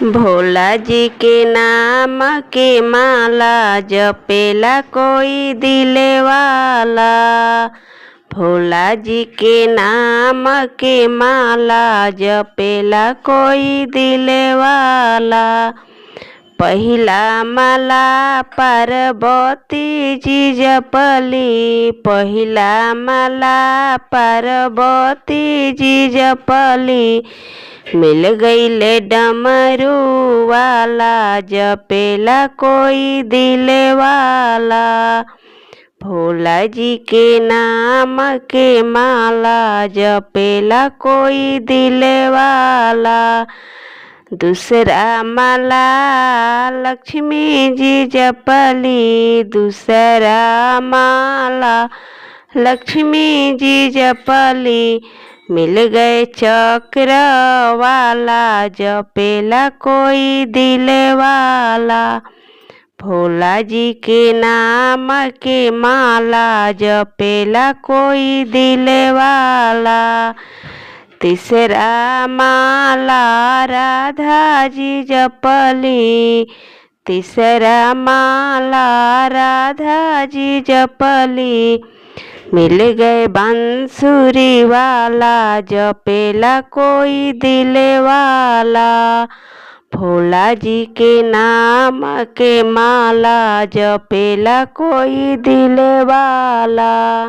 भोला जी के नाम के माला जपेला कोई दिले वाला। भोला जी के नाम के माला जपेला कोई दिले वाला। पहिला माला पार्वती जी जपली, पहिला माला पार्वती जी जपली। मिल गईले डमरू वाला जपेला कोई दिले वाला। भोला जी के नाम के माला जपेला कोई दिले वाला। दूसरा माला लक्ष्मी जी जपली, दूसरा माला लक्ष्मी जी जपली। मिल गए चक्र वाला जपेला कोई दिले वाला। भोला जी के नाम के माला जपेला कोई दिले वाला। तीसरा माला राधा जी जपली, तीसरा माला राधा जी जपली। मिल गए बांसुरी वाला जपेला कोई दिले वाला। भोला जी के नाम के माला जपेला कोई दिले वाला।